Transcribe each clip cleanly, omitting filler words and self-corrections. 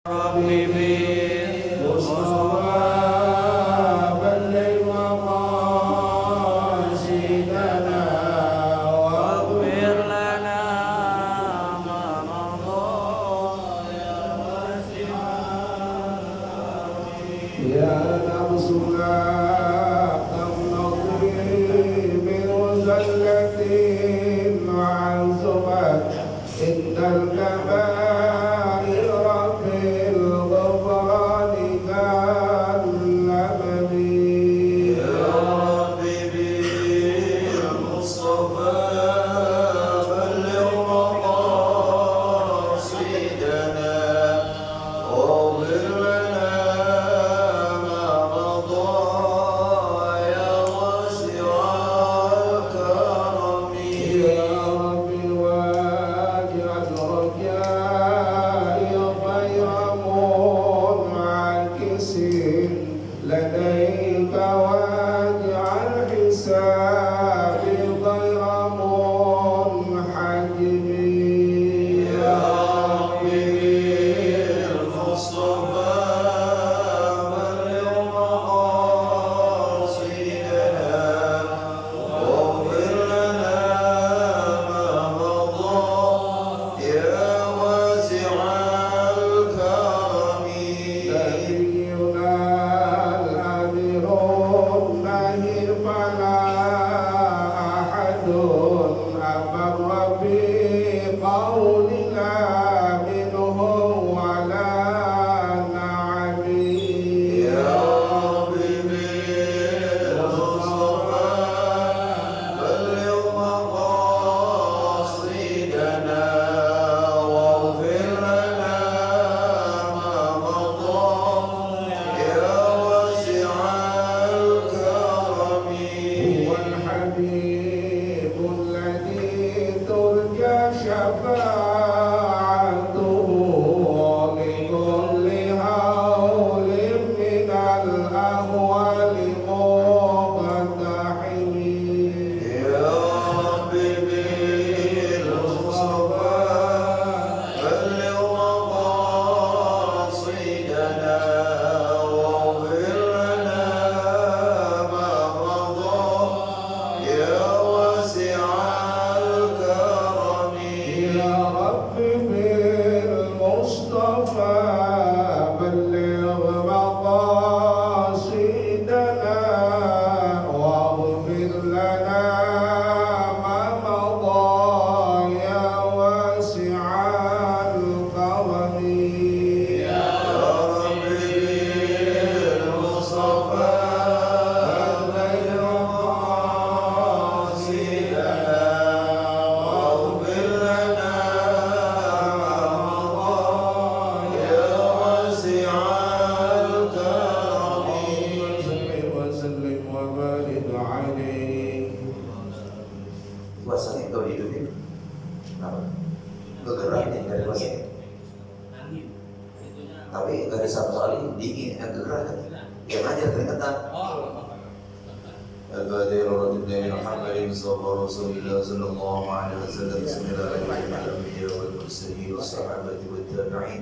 ربي بالمصطفى بلغ مقاصدنا واغفر لنا ما مضى يا واسع يا نفس لا تمنطي بمزلة عزمت إن الكبائر في الغفران كاللبن يا ربي بالمصطفى بلغ مقاصدنا واغفر لنا ما مضى يا واسع الكرم يا ربي واجعل رجائي غير منعكس لديك واجعل حسابي غير منحجم يا ربي بالمصطفى بلغ مقاصدنا واغفر لنا ما مضى يا واسع الكرم نبينا الأمير النهي فلا أحد أبر بقول لا منه ولا نعم يا ربي بالمصطفى بلغ مقاصدنا واغفر لنا ما مضى يا واسع الكرم هو الحبيب الذي ترجى شفاعته لكل هول من الأهوال مقتحم يا ربي بالمصطفى بلغ مقاصدنا واغفر لنا ما مضى يا واسع الكرم يا ربي بالمصطفى بلغ مقاصدنا واغفر لنا ما مضى يا واسع الكرم يا ربي بالمصطفى بلغ مقاصدنا واغفر لنا ما مضى يا واسع الكرم صل وسلم وبارك عليه Puasanya kalau dihidupin apa? Kegerak ini nggak ada puasanya. Tapi nggak ada sama sekali dingin yang kegerak kan? Yang aja keringetan. البادر رجل من محمد صلى رسول الله صلى الله عليه وسلم بسم الله الرحمن الرحيم والمرسلين والصحابة والتابعين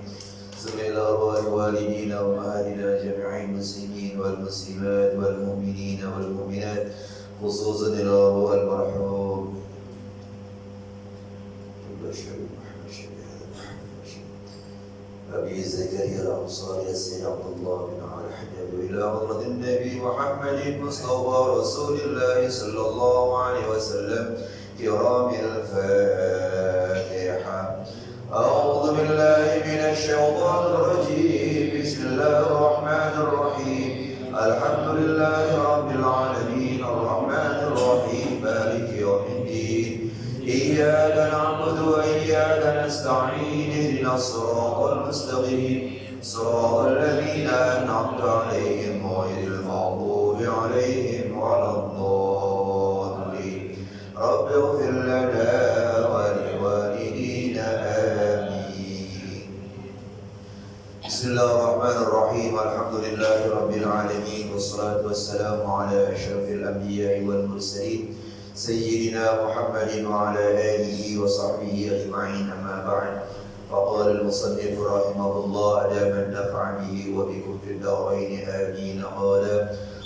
بسم الله الوالدين وأهلنا جميع المسلمين والمسلمات والمؤمنين والمؤمنات خصوصا الله المرحوم أبي زكريا الأنصاري السيد عبد الله بن علي حجاب إلى حضرة النبي محمد مصطفى رسول الله صلى الله عليه وسلم كرام الفاتحة أعوذ بالله من الشيطان الرجيم بسم الله الرحمن الرحيم الحمد لله رب العالمين الرحمن الرحيم مالك يوم الدين إياك نعبد وإياك نستعين اهدنا الصراط المستقيم صراط الذين أنعمت عليهم غير المغضوب عليهم ولا الضالين رب اغفر لنا ولوالدينا آمين بسم الله الرحمن الرحيم الحمد لله رب العالمين والصلاة والسلام على أشرف الأنبياء والمرسلين سيدنا محمد وعلى آله وصحبه أجمعين أما بعد فقال المصنف رحمه الله أدام النفع به وبكم في الدارين آمين. قال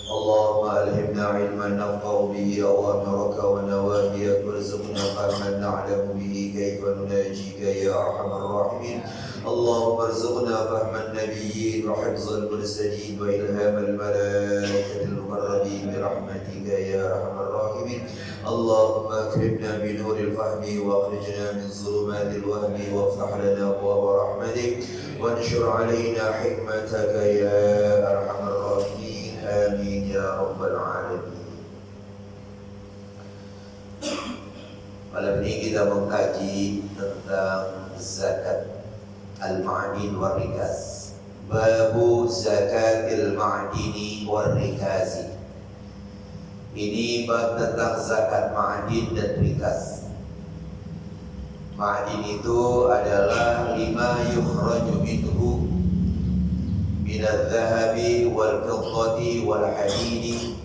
اللهم ألهمنا علما نفقه به أوامرك ونواهيك وارزقنا فهما نعلم به كيف نناجيك يا أرحم الراحمين. اللهم ارزقنا فهم النبيين وحفظ المرسلين وإلهام الملائكة المقربين برحمتك يا أرحم الراحمين. اللهم أكرمنا بنور الفهم وأخرجنا من ظلمات الوهم وافتح لنا أبواب رحمتك وانشر علينا حكمتك يا أرحم الراحمين. آمين يا رب العالمين. Malam ini kita mengkaji tentang zakat al-ma'din wal rikaz. Babu zakatil ma'dini wal rikazi. Ini bab tentang zakat ma'din dan rikaz. Ma'din itu adalah lima yukhraju minhu minal dhahabi wal fiddati wal hadidi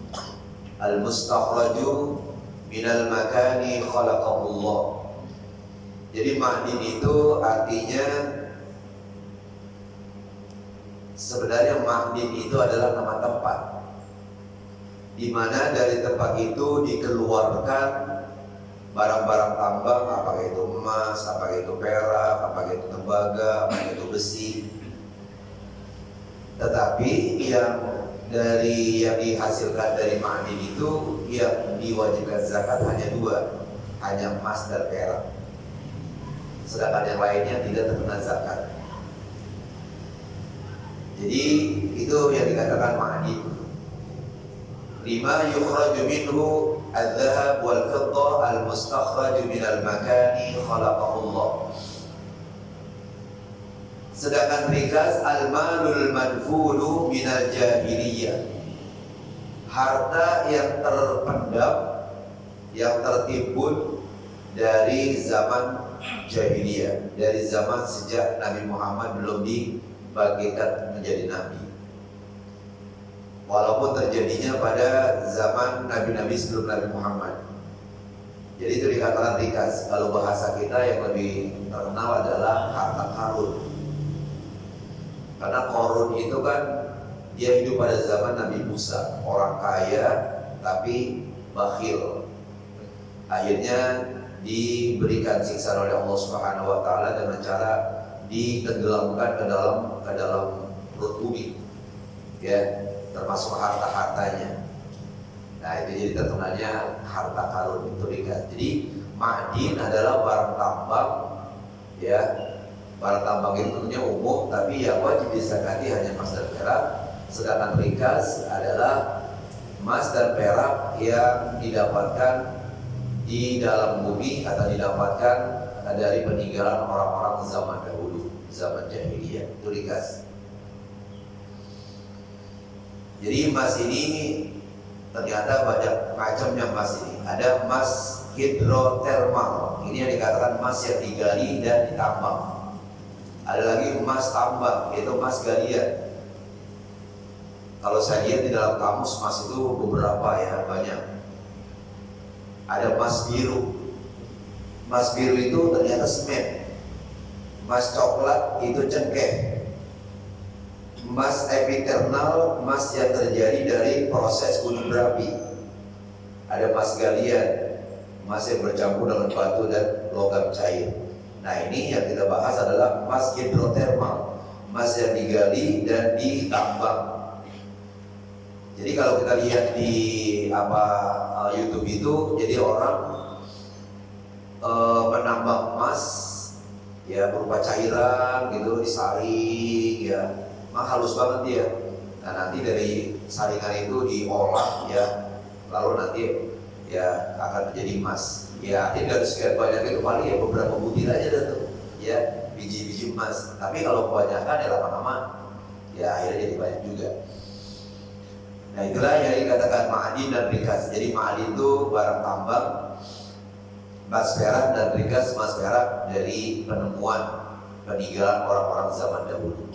al-mustakhraju minal makani khalaqahullah. Jadi ma'din itu artinya sebenarnya ma'din itu adalah nama tempat di mana dari tempat itu dikeluarkan barang-barang tambang, apakah itu emas, apakah itu perak, apakah itu tembaga, apakah itu besi. Tetapi yang dihasilkan dari ma'din itu yang diwajibkan zakat hanya dua, hanya emas dan perak. Sedangkan yang lainnya tidak terkena zakat. Jadi itu yang dikatakan ma'din. Lima yukhraju minhu al-dhahab wal-fiddah al-mustakhraju minal makani khalaqahullah. Sedangkan rikaz al-malul madfulu minal jahiliyah, harta yang terpendam, yang tertimbun dari zaman jahiliyah, dari zaman sejak Nabi Muhammad belum dibagikan menjadi nabi. Walaupun terjadinya pada zaman nabi-nabi sebelum Nabi Muhammad. Jadi itu dikatakan rikaz. Kalau bahasa kita yang lebih terkenal adalah harta karun. Karena korun itu kan dia hidup pada zaman Nabi Musa, orang kaya tapi bakhil. Akhirnya diberikan siksaan oleh Allah Subhanahu wa taala dengan cara ditenggelamkan ke dalam perut bumi. Ya, termasuk harta-hartanya. Nah, itu jadi terkenalnya harta karun itu rikaz. Jadi ma'din adalah barang tambang, ya. Barang tambang itu tentunya umum, tapi yang wajib dizakati hanya emas dan perak. Sedangkan rikaz adalah emas dan perak yang didapatkan di dalam bumi atau didapatkan dari peninggalan orang-orang zaman dahulu, zaman jahiliyah. Itu rikaz. Jadi emas ini ternyata banyak macamnya emas ini. Ada emas hidrotermal, ini yang dikatakan emas yang digali dan ditambang. Ada lagi emas tambang, yaitu emas galian. Kalau saya lihat di dalam kamus emas itu beberapa ya, banyak. Ada emas biru. Emas biru itu ternyata semen. Emas coklat itu cengkeh. Emas epiternal, emas yang terjadi dari proses gunung berapi. Ada emas galian, emas yang bercampur dengan batu dan logam cair. Nah, ini yang kita bahas adalah emas hidrotermal, emas yang digali dan ditambang. Jadi kalau kita lihat di YouTube itu, jadi orang menambang emas ya berupa cairan gitu, disaring ya. Halus banget dia. Nah, nanti dari saringan itu diolah ya, lalu nanti ya akan menjadi emas. Ya, ini dari sekian banyak itu paling ya beberapa butir aja dah tuh, ya biji-biji emas. Tapi kalau kebanyakan ya lama-lama ya akhirnya jadi banyak juga. Nah, itulah yang dikatakan ma'din dan rikaz. Jadi ma'din itu barang tambang, emas perak, dan rikaz emas perak dari penemuan peninggalan orang-orang zaman dahulu.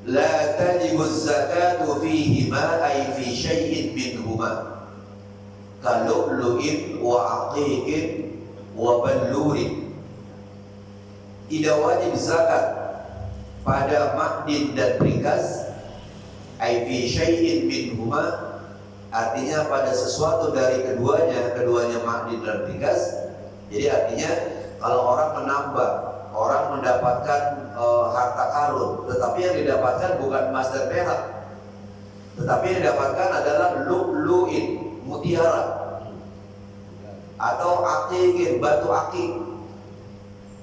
La tajibu zakatu fihima ay fi syai'in minhuma kalu'lu'in wa aqiqin wa ballurin. tidak wajib zakat pada ma'din dan rikas, ai fi syai'in minhuma, artinya pada sesuatu dari keduanya ma'din dan rikas. Jadi artinya kalau orang menambah, orang mendapatkan harta karun, tetapi yang didapatkan bukan emas dan perak, tetapi yang didapatkan adalah lu'lu'in, mutiara, atau aqiqin, batu akik,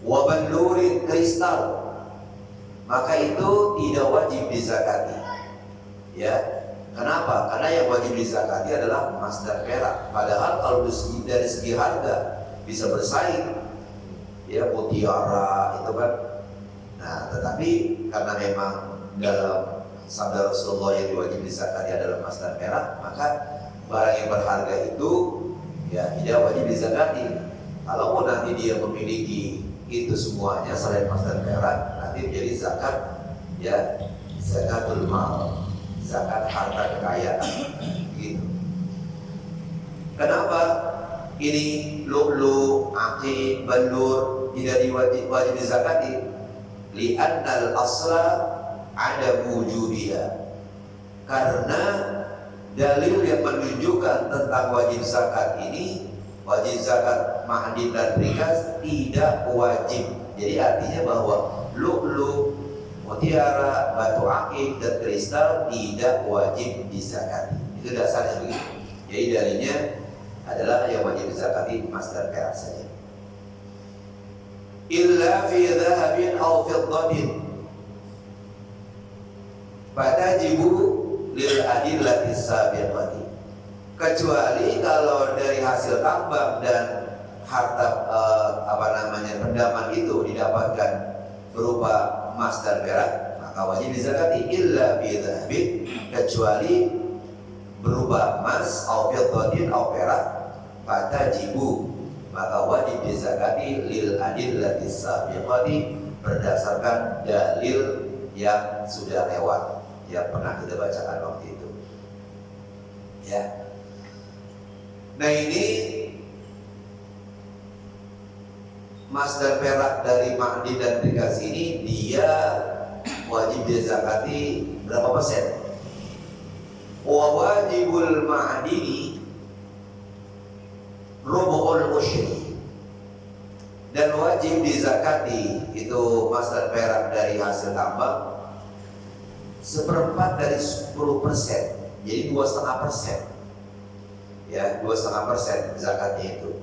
wabanlurin, kristal, maka itu tidak wajib dizakati. Ya, kenapa? Karena yang wajib dizakati adalah emas dan perak. Padahal kalau dari segi harga bisa bersaing, ya, mutiara itu kan. Nah, tetapi karena memang dalam sabda Rasulullah yang wajib dizakati adalah emas dan perak, maka barang yang berharga itu ya tidak wajib dizakati. Kalau nanti dia memiliki itu semuanya selain emas dan perak, nanti menjadi zakat, ya, zakatul mal, zakat harta kekayaan, gitu. Kenapa ini lu'lu, aqid, bandur tidak wajib dizakati? Li'annal asla ada wujubiha, karena dalil yang menunjukkan tentang wajib zakat ini, wajib zakat ma'din dan rikas tidak wajib. Jadi artinya bahwa lu'lu, mutiara, batu akik dan kristal tidak wajib dizakati. Itu dasarnya begitu. Jadi dalilnya adalah yang wajib dizakati emas dan perak saja. Illa fi dhahabin aw fiddatin fatajibu lil adillatis sabiqati, kecuali kalau dari hasil tambang dan harta rendaman itu didapatkan berupa emas dan perak, maka wajib dizakati. Illa fi dhahabin, kecuali berupa emas aw fiddatin aw perak, fatajibu, maka wajib dizakati lil adillatis sabiqati, berdasarkan dalil yang sudah lewat, yang pernah kita bacakan waktu itu. Ya. Nah, ini emas dan perak dari ma'din dan rikas ini dia wajib dizakati berapa persen? Wa wajibul ma'dini rubu'ul usyri, dan wajib dizakati itu emas dan perak dari hasil tambang 1/4 dari 10%, jadi 2,5%. Ya, 2,5% zakatnya itu.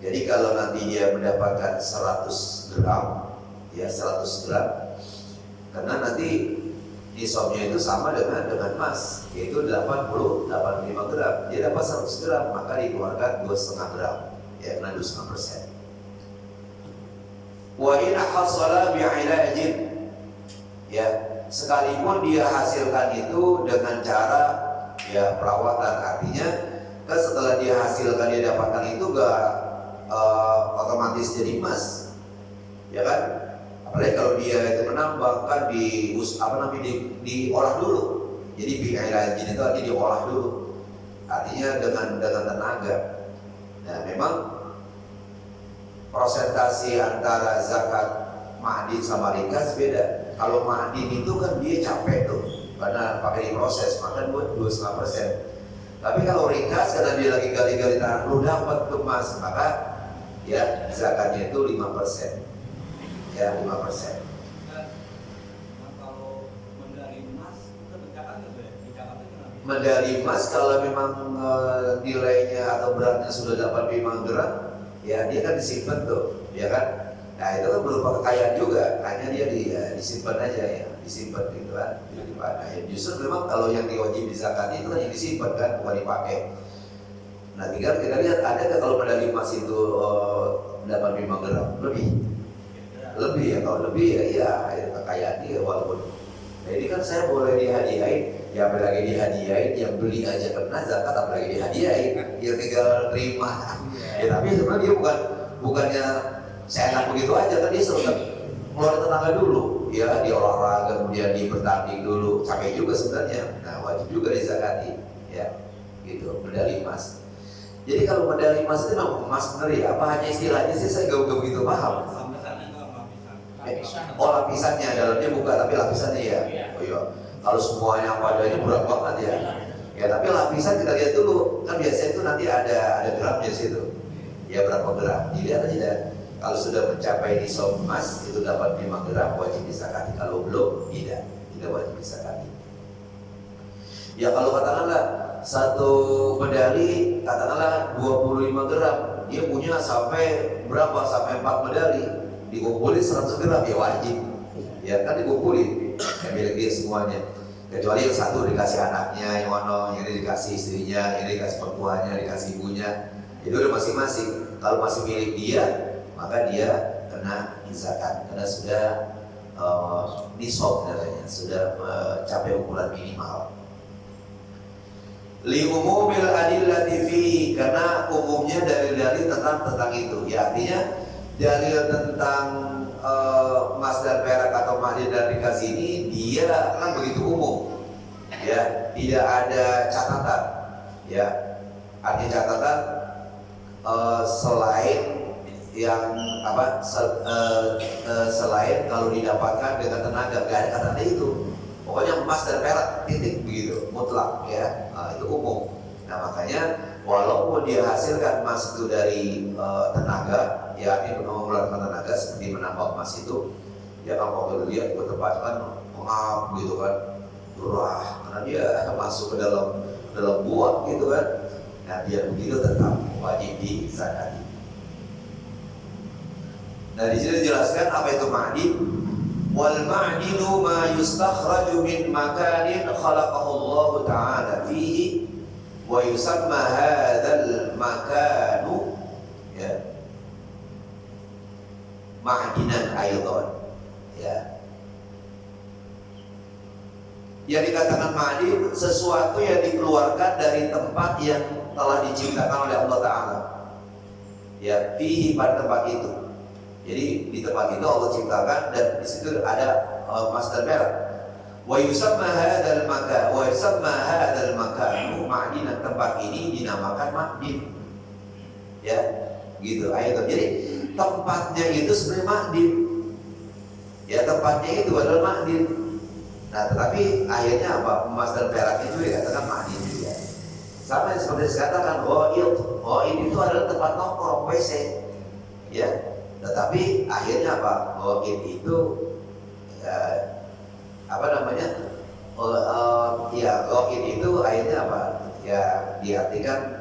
Jadi kalau nanti dia mendapatkan 100 gram, ya 100 gram, karena nanti nisabnya itu sama dengan emas, yaitu 85 gram. Dia dapat 100 gram, maka dikeluarkan 2,5 gram, ya, karena 2,5%. Wa in hasala bi'ilajin, ya, sekalipun dia hasilkan itu dengan cara, ya, perawatan, artinya kan setelah dia hasilkan, dia dapatkan itu gak otomatis jadi emas, ya kan? Apalagi kalau dia itu menambahkan diolah dulu. Jadi bi'ilajin itu artinya diolah dulu, artinya dengan tenaga. Nah, memang prosentasi antara zakat ma'din sama rikas beda. Kalau ma'din itu kan dia capek tuh, karena pakai proses, maka 2,5%. Tapi kalau rikas, karena dia lagi gali-gali tanah, lu dapat emas, maka ya zakatnya itu 5%. Ya, 5%. Kalau medali emas itu berzakat nggak, Be? Medali emas kalau memang nilainya atau beratnya sudah 85 gram, ya dia kan disimpan tuh, ya kan? Nah, itu kan berupa kekayaan juga, hanya dia disimpan aja, ya, disimpan gitu kan. Nah, ya, justru memang kalau yang diwajib dizakati itu kan yang disimpan kan, bukan dipakai. Nah, tinggal kita lihat ada nggak kalau medali emas itu 85 gram lebih ya. Kalau lebih ya kekayaan dia walaupun. Nah, ini kan saya boleh dihadiahin, ya apalagi dihadiahin, yang beli aja kena zakat, apalagi dihadiahin, ya tinggal terima. Ya, tapi sebenarnya dia bukannya saya enak begitu aja, kan dia selalu ngeluarin tenaga dulu, ya, di olahraga, kemudian di bertanding dulu, capek juga sebenarnya. Nah, wajib juga dizakati, ya, gitu, medali emas. Jadi kalau medali emas itu memang emas bener ya, apa hanya istilahnya sih, saya gak begitu paham. Oh lapisannya, dalamnya bukan tapi lapisannya ya. Oh iya. Kalau semuanya padanya berat banget ya. Ya tapi lapisan kita lihat dulu, kan biasanya itu nanti ada gramnya di situ. Ya berapa gram? Dilihat aja. Kalau sudah mencapai nisab emas itu dapat 5 gram wajib disakati. Kalau belum tidak wajib disakati. Ya kalau katakanlah satu medali katakanlah 25 gram, dia punya sampai berapa? Sampai 4 medali, dikumpulin 100 gram ya wajib. Ya kan dikumpulin, ya milik dia semuanya. Kecuali yang satu dikasih anaknya, yang mana yang ini dikasih istrinya, yang ini dikasih perempuannya, dikasih ibunya. Itu udah masing-masing. Kalau masih milik dia, maka dia kena zakat karena sudah nisab namanya, sudah mencapai ukuran minimal. Li umumil adillati fihi, karena umumnya dalil-dalil tentang itu. Ya artinya dalil tentang emas dan perak atau ma'din dan rikas ini dia kan begitu umum. Ya, tidak ada catatan. Ya. Artinya catatan selain yang apa selain kalau didapatkan dengan tenaga, gak ada kata itu. Pokoknya emas dan perak titik begitu, mutlak ya. Nah, itu umum. Nah makanya walaupun dia hasilkan emas itu dari tenaga, ya ini mengeluarkan tenaga seperti menambah emas itu, ya kalau waktu dia ikut tempat kan mengap gitu kan, gerah karena dia masuk ke dalam buah gitu kan. Nah dia begitu tetap wajib dizakati. Nah di sini dijelaskan apa itu ma'din. Wal ma'dinu ma yustakhraju min makanin khalaqahu Allah Ta'ala fihi wa yusamma hadzal makanu ya ma'dinan aidan ya. Yang dikatakan ma'din sesuatu yang dikeluarkan dari tempat yang telah diciptakan oleh Allah Ta'ala ya, fihi pada tempat itu. Jadi di tempat itu Allah ciptakan dan di situ ada emas dan perak. Wa yusamma hadzal makan, wa yusamma hadzal makanu ma'dinan, tempat ini dinamakan ma'din. Ya, gitu ayat. Jadi tempatnya itu sebenarnya ma'din. Ya, tempatnya itu adalah ma'din. Nah, tetapi akhirnya apa? Emas dan perak itu dikatakan ma'din juga. Sama seperti dikatakan ghaid itu adalah tempat nongkrong WC. Ya. Tetapi akhirnya apa? Ghaid itu apa namanya? Ya ghaid itu akhirnya apa? Ya diartikan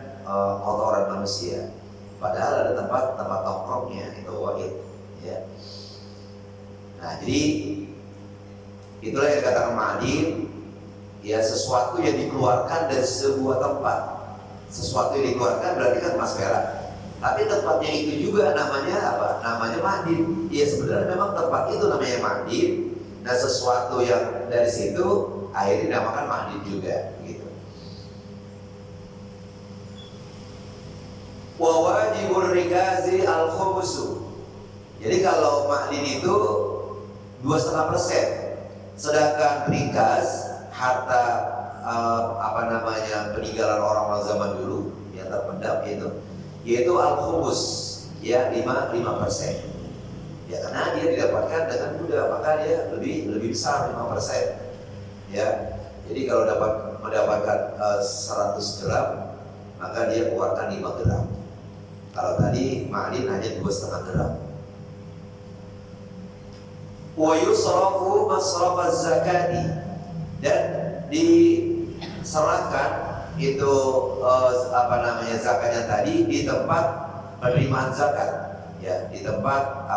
kotoran manusia. Padahal ada tempat nongkrongnya itu ghaid. Ya. Nah jadi itulah yang dikatakan ma'din. Ya sesuatu yang dikeluarkan dari sebuah tempat. Sesuatu yang dikeluarkan berarti kan emas perak. Tapi tempatnya itu juga namanya apa? Namanya ma'din. Ya sebenarnya memang tempat itu namanya ma'din. Nah sesuatu yang dari situ akhirnya dinamakan ma'din juga. Gitu. Wa wajibur rikazi al-khumusu. Jadi kalau ma'din itu 2,5%. Sedangkan rikaz harta peninggalan orang-orang zaman dulu yang terpendam itu yaitu al-khumus ya 5%. Ya karena dia didapatkan dengan mudah, maka dia lebih besar 5%. Ya. Jadi kalau mendapatkan 100 gram, maka dia keluarkan 5 gram. Kalau tadi ma'din hanya 2,5 gram. Wa yusrafu masrafaz zakati, dan diserahkan itu zakatnya tadi di tempat penerimaan zakat ya, di tempat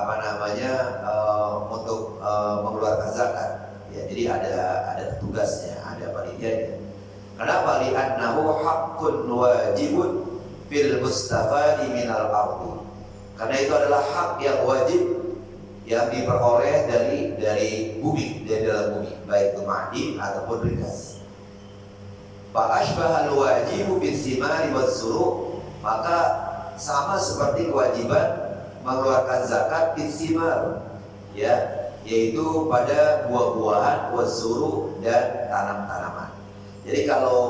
untuk mengeluarkan zakat ya. Jadi ada tugasnya, ada panitianya. Kenapa? Li'annahu haqqun wajibun fil mustafadi minal ardi, karena itu adalah hak yang wajib yang diperoleh dari bumi, dari dalam bumi, baik itu ma'din ataupun rikas. Fa asbahal wajibu bisimari wazzuru, maka sama seperti kewajiban mengeluarkan zakat bisimar ya, yaitu pada buah-buahan, wazzuru dan tanam-tanaman. Jadi kalau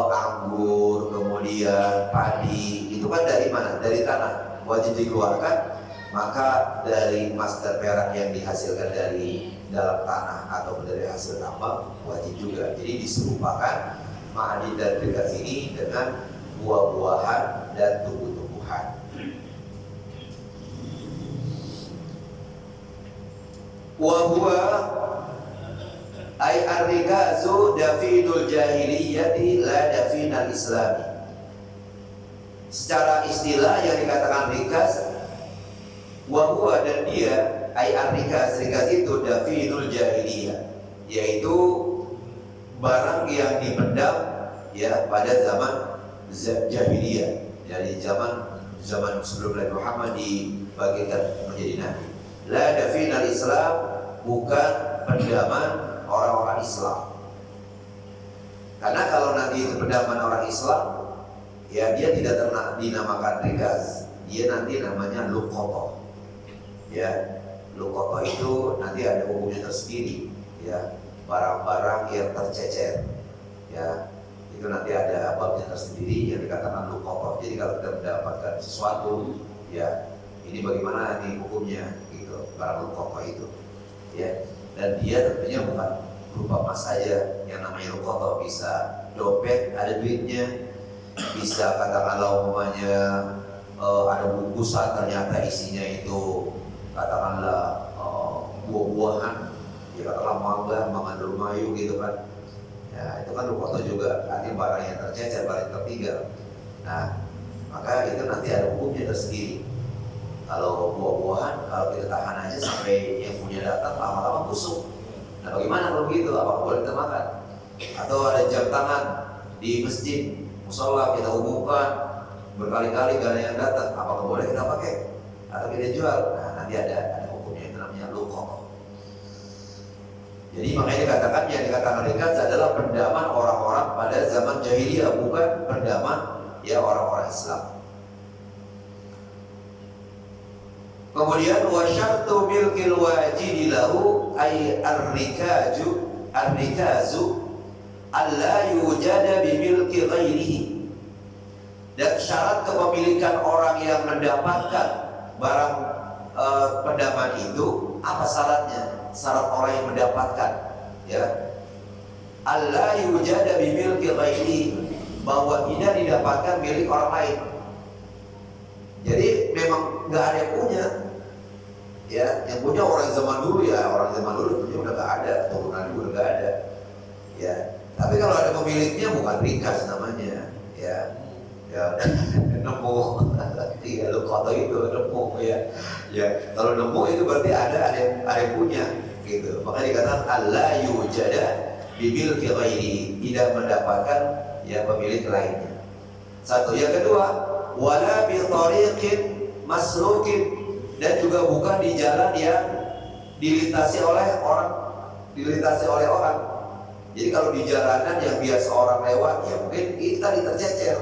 anggur kemudian padi itu kan dari mana? Dari tanah, wajib dikeluarkan. maka dari emas dan perak yang dihasilkan dari dalam tanah atau dari hasil tambang wajib juga. Jadi diserupakan ma'adin dan rikas ini dengan buah-buahan dan tumbuh-tumbuhan. Wa huwa ay ar-rikazu dafinul jahiliyati la dafinal islami. Secara istilah yang dikatakan rikas, wa huwa dan dia ay ar-rikas, rikas itu dafinul jahiliyah, yaitu barang yang dipendam ya pada zaman jahiliyah. Jadi zaman sebelum Nabi Muhammad dibagikan menjadi nabi. La dafinal Islam, bukan pendaman orang-orang Islam. Karena kalau nanti itu pendaman orang Islam, ya dia tidak dinamakan rikas, dia nanti namanya luqata. Ya, luqata itu nanti ada hukumnya tersendiri, ya, barang-barang yang tercecer, ya, itu nanti ada babnya tersendiri yang dikatakan luqata. Jadi kalau kita mendapatkan sesuatu, ya, ini bagaimana nanti hukumnya, gitu, barang luqata itu, ya, dan dia tentunya bukan berupa emas saja. Yang namanya luqata bisa dompet, ada duitnya, bisa katakanlah umpamanya ada bungkusan ternyata isinya itu katakanlah buah-buahan, ya katakanlah mangga, mangga mayu gitu kan. Ya itu kan luqata juga, artinya barang yang tercecer, barang yang tertinggal. Nah, maka itu nanti ada hukumnya tersendiri. Kalau buah-buahan, kalau kita tahan aja sampai yang punya datang, lama-lama busuk. Nah bagaimana kalau begitu? Apakah boleh kita makan? Atau ada jam tangan di masjid, musola kita umumkan berkali-kali gak ada yang datang, apakah boleh kita pakai atau kita jual? Nah nanti ada hukumnya, itu namanya luqata. Jadi makanya dikatakan yang dikatakan rikas adalah pendaman orang-orang pada zaman jahiliyah, bukan pendaman ya orang-orang Islam. Kemudian wa syartu milkil wajidi lahu ay ar-rikazu alla yujada bi milki ghairihi. Dan syarat kepemilikan orang yang mendapatkan barang pendaman itu, apa syaratnya? Syarat orang yang mendapatkan, ya, alla yujada bi milki ghairihi, bahwa tidak didapatkan milik orang lain. Jadi memang nggak ada yang punya, ya, yang punya orang zaman dulu, ya, orang zaman dulu punya udah nggak ada, turunan juga nggak ada, ya. Tapi kalau ada pemiliknya bukan rikas namanya, ya, ya nemu, iya luqata itu nemu, ya. Kalau nemu itu berarti ada yang punya, gitu. Makanya dikatakan alla yujada bibil ghairi, tidak mendapatkan ya pemilik lainnya. Satu, yang kedua, wala bi tariqin maslukin, dan juga bukan di jalan yang dilintasi oleh orang. Jadi kalau di jalanan yang biasa orang lewat, ya mungkin kita tercecer.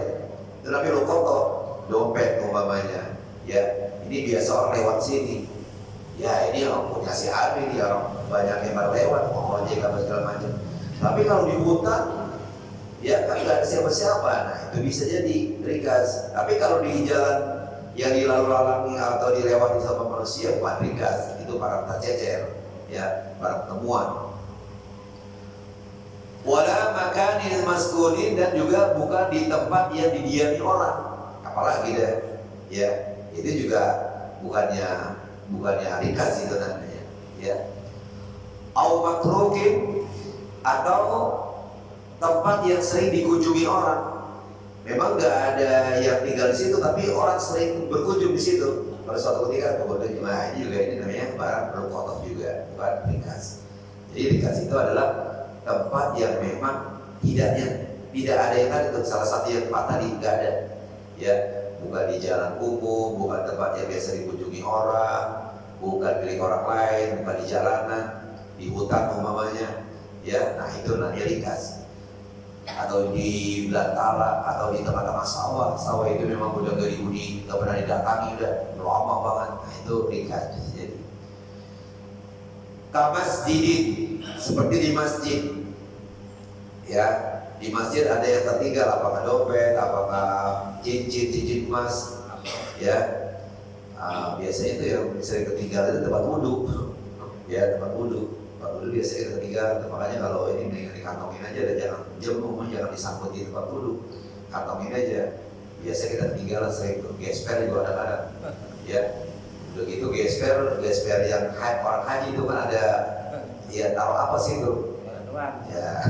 Tetapi luqata, dompet umpamanya, ya, ini biasa orang lewat sini. Ya ini orang punya si Abi, dia orang banyak yang lewat, mau ojek apa segala macam. Tapi kalau di hutan, ya kan nggak ada siapa-siapa, nah itu bisa jadi rikas. Tapi kalau di jalan yang dilalu-lalangi atau dilewati sama manusia, bukan rikas, itu barang tercecer, ya, barang temuan. Wala makanin maskunin, dan juga bukan di tempat yang didiami orang, apalagi deh, ya, itu juga bukannya rikas itu namanya, ya. Au makrukin, atau tempat yang sering dikunjungi orang. Memang nggak ada yang tinggal di situ, tapi orang sering berkunjung di situ. Pada suatu ketika kemudian ini juga ini namanya barang luqata juga, bukan rikas. Jadi rikas itu adalah tempat yang memang tidak ada yang tadi, salah satu yang tempat tadi nggak ada, ya, bukan di jalan umum, bukan tempat yang biasa dikunjungi orang, bukan milik orang lain, bukan di jalanan, di hutan umpamanya, ya. Nah itu namanya rikas. Atau di belantara, atau di tengah-tengah sawah itu memang udah gak dihuni, gak pernah didatangi, udah lama banget. Nah itu rikas. Jadi kamasjidin, seperti di masjid, ya, di masjid ada yang tertinggal, apakah dompet, apakah cincin emas, ya, Biasanya itu yang sering ketinggalan itu tempat wudhu, ya tempat wudhu biasanya ketinggalan. Makanya kalau ini mendingan dikantongin aja, dan jangan jangan disangkut di tempat wudhu, kantongin aja. Biasanya kita ketinggalan sering tuh, gesper juga ada, ya. Udah gitu gesper yang orang haji itu kan ada, ya taruh apa sih itu? Ya,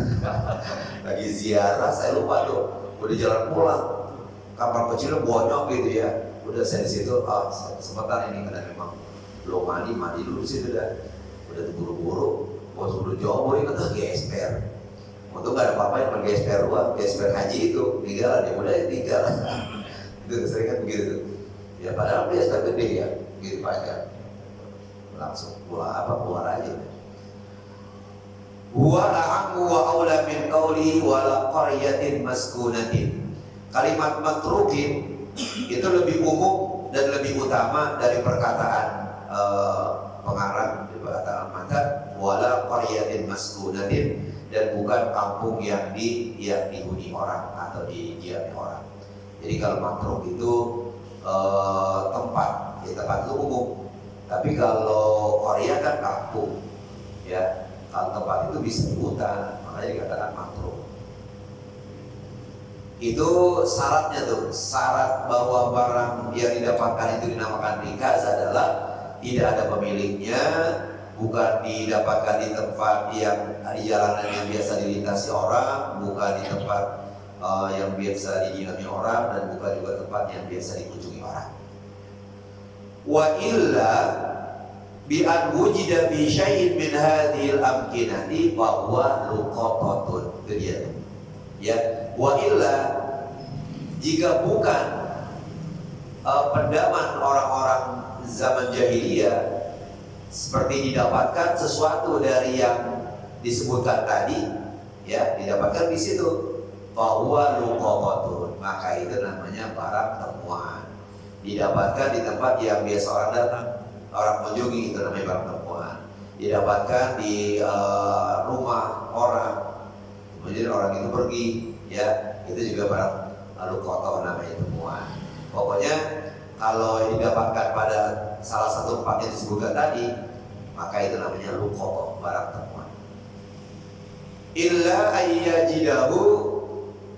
lagi ziarah saya lupa tuh, udah jalan pulang, kamar kecilnya bonyok gitu ya. Udah saya di situ, kesempatan ini karena memang belum mandi dulu sih udah buru-buru, bos udah jauh mau ikut gesper. Untuk nggak ada apa-apa yang gesper haji itu tinggalan ya udah tinggalan. Itu keseringan begitu tuh. Ya padahal gesper gede ya, gitu aja. Langsung keluar aja. Wa a'ammu wa aula min qawli wa la qaryatin maskunatin. Kalimat matrukin itu lebih umum dan lebih utama dari perkataan pengarang, perkataan matan wala qaryatin maskunatin, dan bukan kampung yang dihuni orang atau didiami orang. Jadi kalau matruk itu tempat itu umum. Tapi kalau qarya kan kampung, ya. Kalau tempat itu bisa di hutan, makanya dikatakan matruk. Itu syaratnya tuh, syarat bahwa barang yang didapatkan itu dinamakan rikaz adalah tidak ada pemiliknya, bukan didapatkan di tempat yang di jalanan yang biasa dilintasi orang, bukan di tempat yang biasa didiami orang, dan bukan juga tempat yang biasa dikunjungi orang. Wa illa bi an wujida bi syai'in min hadhil amkinati fa huwa luqatatun. Itu dia tuh. Ya, wa illa jika bukan pedoman orang-orang zaman jahiliyah seperti didapatkan sesuatu dari yang disebutkan tadi, ya, didapatkan di situ fa huwa luqatatun, maka itu namanya barang temuan. Didapatkan di tempat yang biasa orang datang, orang kunjungi, itu namanya barang temuan. Didapatkan di rumah orang, kemudian orang itu pergi, ya, itu juga barang luqatah, namanya temuan. Pokoknya kalau didapatkan pada salah satu tempat yang disebutkan tadi, maka itu namanya luqatah, barang temuan. Illa ayyajidahu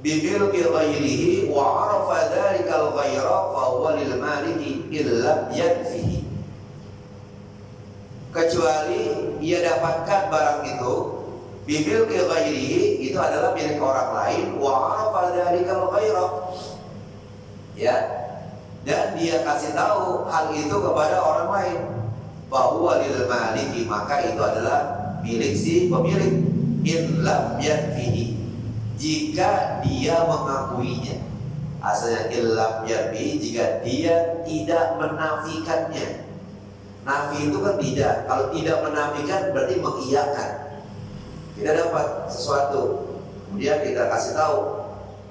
bimilki ghairihi wa arafa dzalikal ghaira fa huwa lil maliki illa yakfihi. Kecuali ia dapatkan barang itu bimilki ghairihi, itu adalah milik orang lain, wa arafa dzalikal ghaira, ya, dan dia kasih tahu hal itu kepada orang lain, fa huwa lil maliki, maka itu adalah milik si pemilik, illa yakfihi, jika dia mengakuinya. Asalnya illam yarbi, jika dia tidak menafikannya. Nafi itu kan tidak. Kalau tidak menafikan berarti mengiyakan. Kita dapat sesuatu, kemudian kita kasih tahu,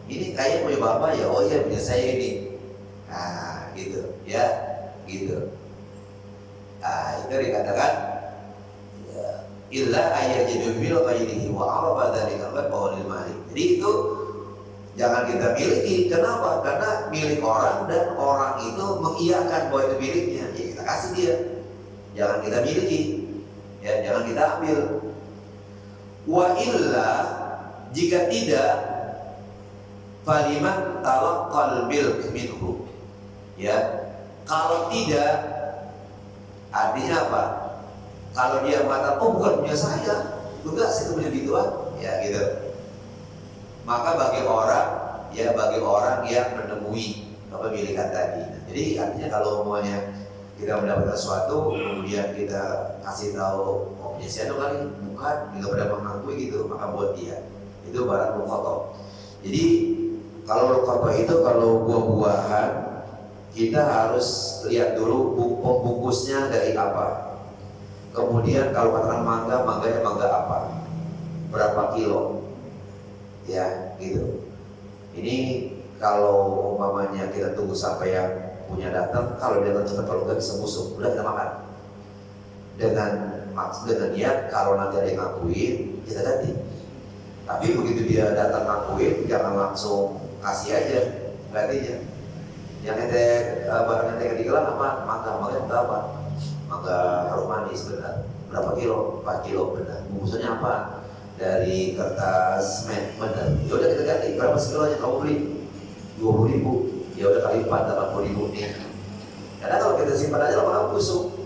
ini kayak punya bapak ya, oh iya punya saya ini. Nah, gitu, ya, gitu. Nah, itu dikatakan illa ayyajidu bil ghairihi wa arafa dzalika al lil malik. Jadi itu jangan kita miliki. Kenapa? Karena milik orang dan orang itu mengiyakan bahwa itu miliknya. Ya kita kasih dia. Jangan kita miliki. Ya, jangan kita ambil. Wa illa, jika tidak, faliman talaqqal milk minhu. Ya, kalau tidak, artinya apa? Kalau dia mengatakan, oh bukan punya saya, enggak, saya punya gituan, ya gitu. Maka bagi orang yang menemui kepemilikan tadi. Jadi artinya kalau semuanya kita mendapatkan sesuatu, kemudian kita kasih tahu, oh punya saya dong kali, bukan, nggak pada mengakui gitu, maka buat dia itu barang luqatah. Jadi kalau luqatah itu kalau buah-buahan, kita harus lihat dulu pembungkusnya dari apa. Kemudian kalau katakan mangganya mangga apa, berapa kilo, ya gitu. Ini kalau umpamanya kita tunggu sampai yang punya datang, kalau dia datang cepat, kalau nggak bisa busuk, udah kita makan. Dengan niat kalau nanti ada yang ngakuin, kita ganti. Tapi begitu dia datang ngakuin, jangan langsung kasih aja gantinya. Yang ente barang ente ketinggalan apa? Mangga apa? Mangga harum manis benar. Berapa kilo? 4 kilo benar. Bungkusannya apa? Dari kertas semen benar. Ya udah kita ganti. Berapa sekilonya kamu beli? 20.000. Ya udah kali 4 80.000 nih. Karena kalau kita simpan aja lama-lama busuk.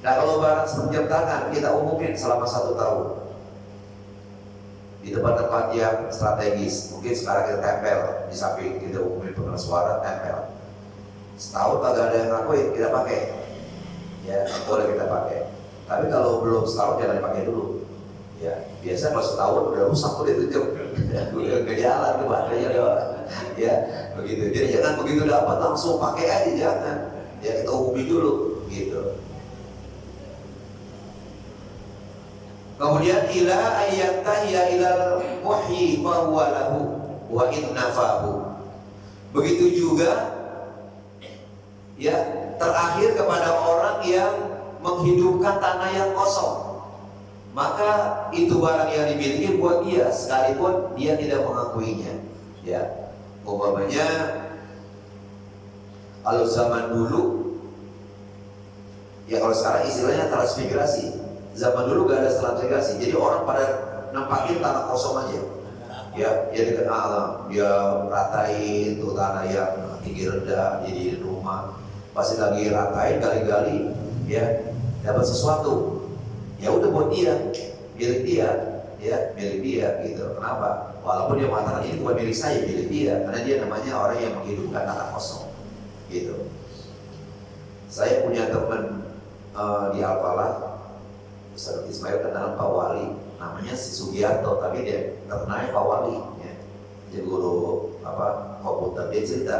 Nah kalau barang jam tangan kita umumin selama 1 tahun di tempat-tempat yang strategis. Mungkin sekarang kita tempel di samping kita umumin pengeras suara tempel. Setahun kagak ada yang ngakuin kita pakai. Ya boleh kita pakai. Tapi kalau belum setahun jangan dipakai dulu. Ya biasa kalau setahun udah rusak tuh ditutup. Udah ke jalan tuh baterainya doang. Ya begitu. Jadi jangan begitu dapat langsung pakai aja, jangan. Ya kita umumi dulu gitu. Kemudian ila ayyattahiya ilal muhyi fa huwa lahu wa in nafahu. Begitu juga ya terakhir kepada orang yang menghidupkan tanah yang kosong, maka itu barang yang dimiliki buat dia sekalipun dia tidak mengakuinya. Ya, umpamanya kalau zaman dulu, ya kalau sekarang istilahnya transmigrasi. Zaman dulu gak ada transmigrasi, jadi orang pada nempatin tanah kosong aja. Ya, dia dikenal, dia ratain tuh tanah yang tinggi rendah jadi rumah. Pasti lagi ratain gali-gali, ya dapat sesuatu. Ya udah buat dia, milik dia, ya milik dia gitu. Kenapa? Walaupun dia mengatakan ini bukan milik saya, milik dia, karena dia namanya orang yang menghidupkan tanah kosong, gitu. Saya punya teman di Al-Falah, Ustaz Ismail kenal Pak Wali, namanya si Sugiarto, tapi dia terkenalnya Pak Wali, ya. Dia guru komputer. Dia cerita,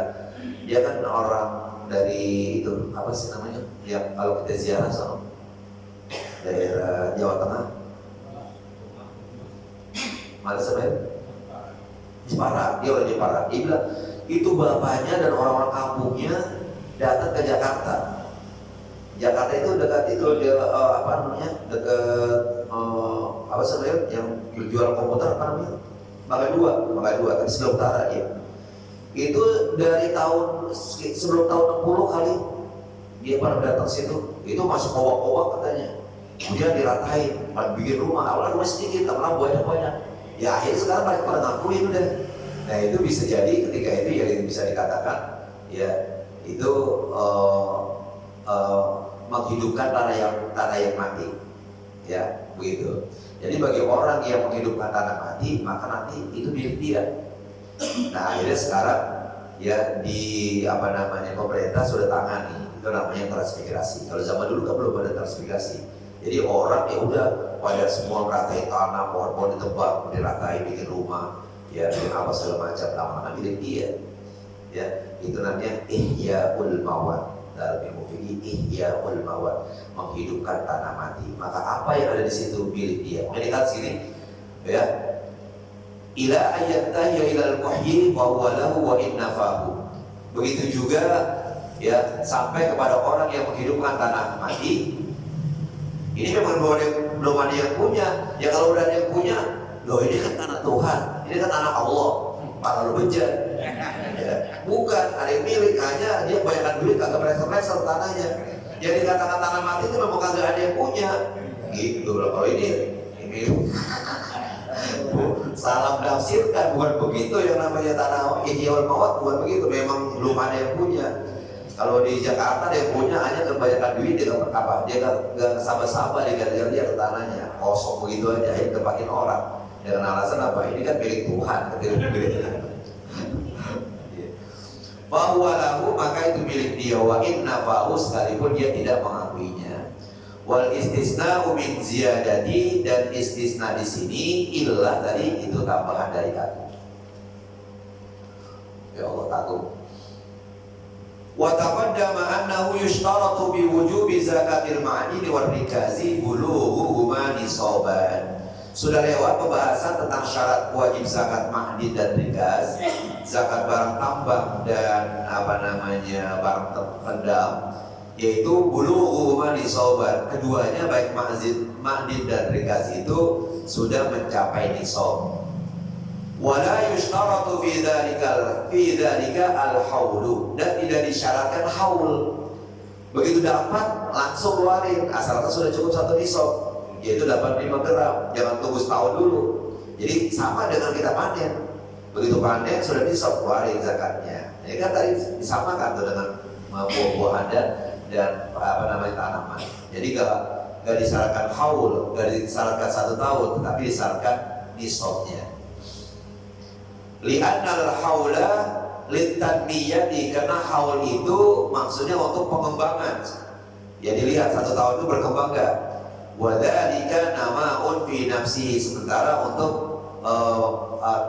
dia kan orang dari itu apa sih namanya, yang kalau kita ziarah sama daerah Jawa Tengah, mana sebenarnya? Jepara, dia orang Jepara. Dia bilang itu bapaknya dan orang-orang kampungnya datang ke Jakarta. Jakarta itu dekat itu dia dekat apa sebenarnya yang jual komputer apa namanya? Mangga dua, tapi sebelah utara ya. Itu dari sebelum tahun 60 kali dia pada datang situ. Itu masuk kowak-kowak katanya. Kemudian diratain, bikin rumah. Awalnya rumah sedikit, lama banyak. Ya akhirnya sekarang mereka pada ngakuin udah. Nah itu bisa jadi ketika itu ya bisa dikatakan ya itu menghidupkan tanah yang mati, ya begitu. Jadi bagi orang yang menghidupkan tanah mati, maka nanti itu milik dia. Nah akhirnya sekarang ya di pemerintah sudah tangani, itu namanya transmigrasi. Kalau zaman dulu kan belum ada transmigrasi. Jadi orang ya udah pada semua meratai tanah, pohon-pohon ditebang, diratai, bikin rumah, ya bikin apa segala macam, lama-lama milik dia. Ya itu namanya ihyaul mawat. Dalam ilmu fikih ihya'ul mawat, menghidupkan tanah mati. Maka apa yang ada di situ milik dia. Melihat sini ya. Ila ayyattahiya ilal muhyi wa huwa lahu wa in nafahu. Begitu juga ya sampai kepada orang yang menghidupkan tanah mati. Ini memang belum ada yang punya. Ya kalau udah ada yang punya, loh ini kan tanah Tuhan, ini kan tanah Allah. Malah lu bejat. Ya, bukan ada yang milik, hanya dia kebanyakan duit kagak preser-preser tanahnya. Jadi katakan tanah mati itu memang kagak ada yang punya. Gitu loh. Kalau ini salah menafsirkan, bukan begitu yang namanya tanah ihyaul mawat, bukan begitu. Memang belum ada yang punya. Kalau di Jakarta dia punya, hanya kebanyakan duit dia nggak sabar-sabar dia ganti-ganti ke tanahnya kosong begitu aja, akhirnya tempatin orang dengan alasan apa? Ini kan milik Tuhan, bahwa lahu maka itu milik dia, wa inna fa'u sekalipun dia tidak mengakuinya. Wal istisna'u min ziyadati, dan istisna di sini illah tadi itu tambahan dari aku. Ya Allah takut. Wa taqaddama annahu yushtaratu bi wujubi zakatil ma'adini war rikazi bulughuhuma nisaban. Sudah lewat pembahasan tentang syarat wajib zakat ma'adin dan rikaz, zakat barang tambang dan barang terpendam, yaitu bulughuhuma nisaban. Keduanya baik ma'adin dan rikaz itu sudah mencapai nisab. Wala yushtaratu fi dzalika al-haulu, dan tidak disyaratkan haul. Begitu dapat langsung keluarin, asalkan sudah cukup 1 nisab, yaitu dapat 5 gram. Jangan tunggu setahun dulu. Jadi sama dengan kita panen. Begitu panen sudah nisab, keluarin zakatnya. Ini kan tadi disamakan tuh dengan buah-buahan dan tanaman. Jadi gak disyaratkan haul, gak disyaratkan 1 tahun, tetapi disyaratkan nisabnya. Li'annal haula litanmiyati, karena haul itu maksudnya untuk pengembangan. Ya dilihat 1 tahun itu berkembang gak? Wadzalika nama'un fi nafsihi, sementara untuk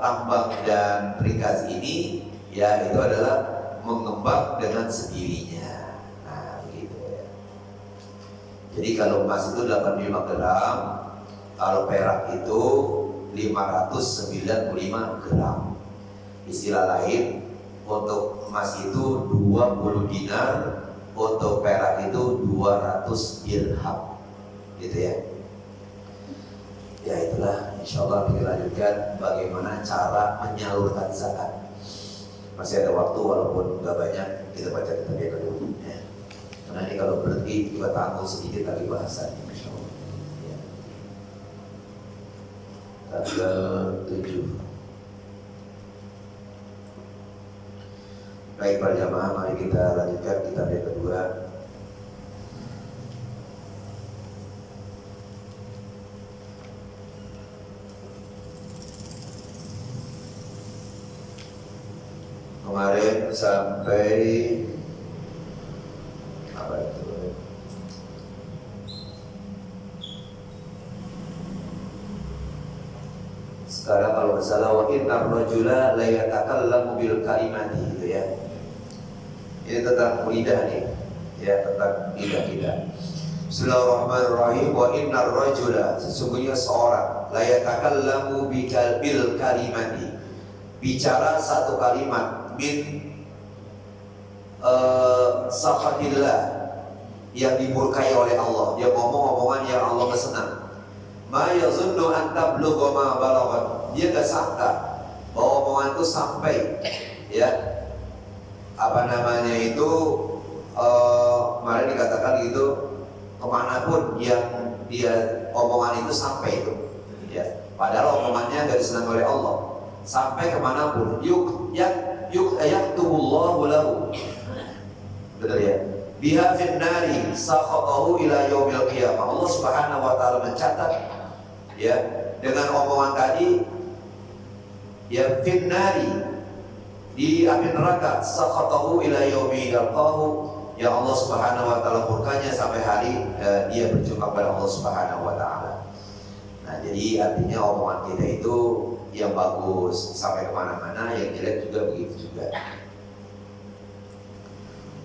tambang dan trikas ini ya itu adalah mengembang dengan sendirinya. Nah begitu ya. Jadi kalau emas itu 85 gram, kalau perak itu 595 gram. Istilah lain, untuk emas itu 20 dinar, untuk perak itu 200 dirham, gitu ya. Ya itulah, insya Allah kita lanjutkan bagaimana cara menyalurkan zakat. Masih ada waktu walaupun nggak banyak, kita baca kitab yang kedua. Ya. Karena ini kalau berhenti kita tanggung sedikit lagi bahasannya, insya Allah. Ya. Tanggal 7. Baik para jamaah, mari kita lanjutkan kitab yang kedua. Kemarin sampai apa itu? Sekarang kalau masalah wa innar rajula la yatakallamu bil kalimati, gitu ya. Ini tentang lidah nih, ya tentang lidah. Bismillahirrahmanirrahim. Wa innar rajula, sesungguhnya seorang la yatakallamu bil kalimati, bicara 1 kalimat min sakhatillah, yang dimurkai oleh Allah. Dia ngomong-ngomongan yang Allah gak senang. Ma yazunnu an tablugha ma balaghat, dia gak sangka bahwa omongan itu sampai ya kemarin dikatakan gitu, kemanapun yang dia omongan itu sampai itu ya, padahal omongannya gak disenang oleh Allah, sampai kemanapun yaktubullahu lahu, betul ya, biha fin nari sakhatahu ila yaumil qiyamah. Allah Subhanahu wa taala mencatat ya dengan omongan tadi ya fin nari, di api neraka, sakhatahu ila yaumi yalqahu, ya Allah Subhanahu wa taala murkanya sampai hari dia berjumpa pada Allah Subhanahu wa taala. Nah, jadi artinya omongan kita itu yang bagus sampai kemana-mana, yang jelek juga begitu juga.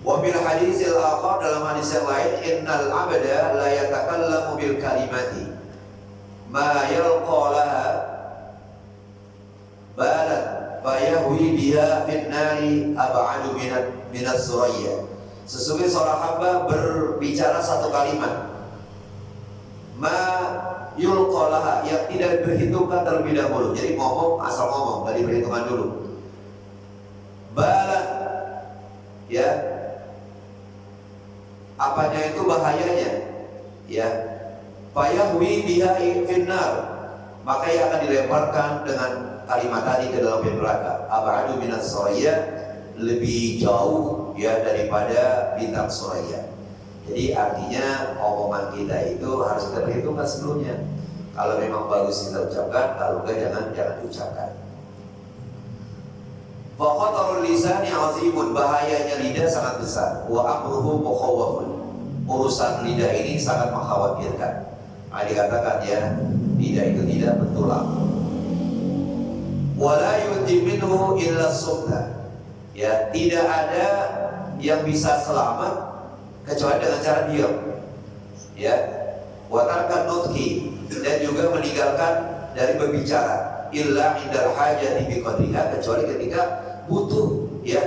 Wa bil hadisil akhar, dalam hadis yang lain, innal abda la yatakallamu bil kalimati ma yalqa laha balan fayahwi biha fin nari ab'adu minat suraya. Sesungguhnya seorang hamba berbicara 1 kalimat ma yulqa laha, yang tidak diperhitungkan terlebih dahulu. Jadi ngomong asal ngomong, gak diperhitungkan dulu. Balan ya, apanya itu bahayanya ya, fayahwi biha finnar, maka ia akan dilemparkan dengan kalimat tadi ke dalam neraka. Ab'adu minas suraya, lebih jauh ya daripada bintang suraya. Jadi artinya omongan kita itu harus kita perhitungkan sebelumnya. Kalau memang bagus kita ucapkan, kalau enggak jangan diucapkan. Fa khatarul lisani azimun, bahayanya lidah sangat besar. Wa amruhu mukhawwafun, urusan lidah ini sangat mengkhawatirkan. Dikatakan ya, lidah itu tidak bertulang. Wala yunji minhu illa sumta, ya tidak ada yang bisa selamat kecuali dengan cara diam ya, wa tarkan nutqi, dan juga meninggalkan dari berbicara, illa indal hajati bi qadriha, kecuali ketika butuh ya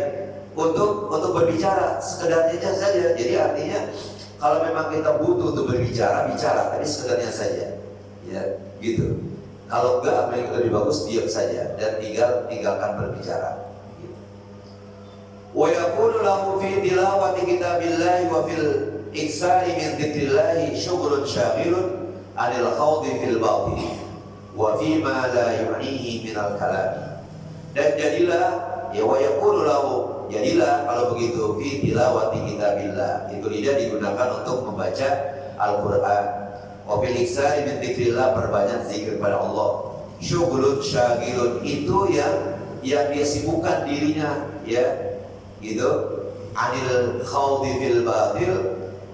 untuk berbicara, sekedarnya saja. Jadi artinya kalau memang kita butuh untuk berbicara, bicara, tapi sekedarnya saja ya gitu. Kalau enggak, lebih bagus diam saja dan tinggalkan berbicara. Wa yakunu lahu fi tilawati kitabillahi wa fil iksari min dzikrillahi syughlun syaghilun 'anil khawdi fil batil wa fi ma la yu'nihi min al-kalam. Dan jadilah ya wa yakunu lahu, jadilah kalau begitu fi tilawati kitabillah, itu dia digunakan untuk membaca Al-Qur'an. Wa fil iksari min dzikrillah, perbanyak zikir pada Allah. Syughlun syaghilun, itu yang dia sibukkan dirinya ya gitu, anil khawdi fil batil,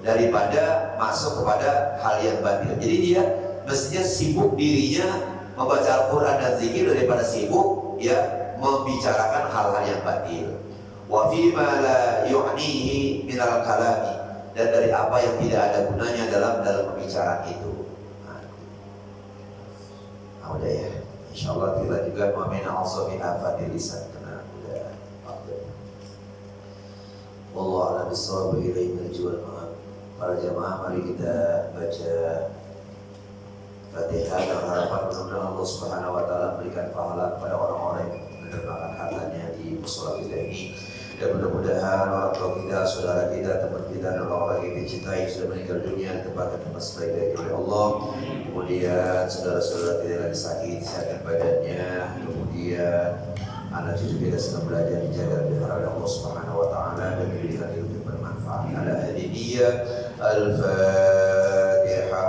daripada masuk kepada hal yang batil. Jadi dia mestinya sibuk dirinya membaca Al-Quran dan zikir daripada sibuk ya membicarakan hal-hal yang batil. Wa fi ma la yu'nihi minal kalami, dan dari apa yang tidak ada gunanya dalam pembicaraan itu. Nah, udah ya. Insyaallah kita juga mu'mina asabi afatil lisan, karena udah waktu. Wallahu a'lam bishawab, ilaihi marji'ul ma'ab. Para jamaah, mari kita baca Fatihah dan harapan mudah-mudahan Allah Subhanahu wa taala berikan pahala kepada orang-orang yang menerjemahkan hartanya di mushola kita ini. Dan mudah-mudahan orang tua kita, saudara kita, teman kita, dan orang-orang yang dicintai sudah meninggal dunia ditempatkan tempat sebaik-baiknya oleh Allah. Kemudian saudara-saudara kita yang sakit, sehatkan badannya. Kemudian anak cucu kita sedang belajar dijaga oleh Allah Subhanahu wa taala dan diberikan ilmu yang bermanfaat. Ala hadiyah al-Fatihah.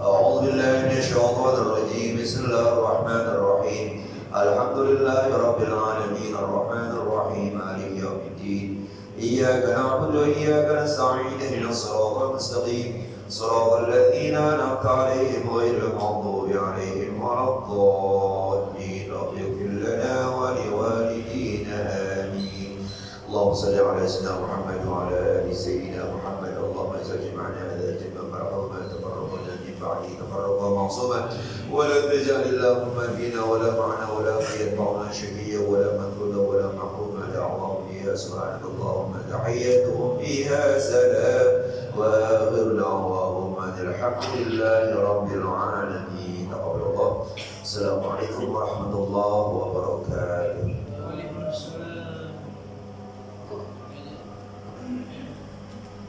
A'udzu billahi minasyaitonir rajim. Bismillahirrahmanirrahim. Alhamdulillahirabbil alamin arrahmanir rahim maliki yaumiddin. Iyyaka na'budu wa iyyaka nasta'in. Ihdinas siratal mustaqim. Siratal ladzina an'amta 'alaihim ghairil maghdubi 'alaihim waladdallin. Ighfir lana wa liwalidina amin. Allahumma shalli 'ala sayyidina Muhammad wa 'ala ali sayyidina Muhammad. Allahumma ij'alna hadha jam'an marhaban tabarrukna min ba'di tafarruqa ma'suma wa la taj'al Allahumma fina wa la ma'ana wa la yatba'una shaqiyya wa la matruda wa la mahruma da'awahum fiha subhanakallahumma tahiyyatuhum fiha salam wa akhiru da'wahum alhamdulillahi rabbil alamin. Assalamualaikum warahmatullahi wabarakatuh.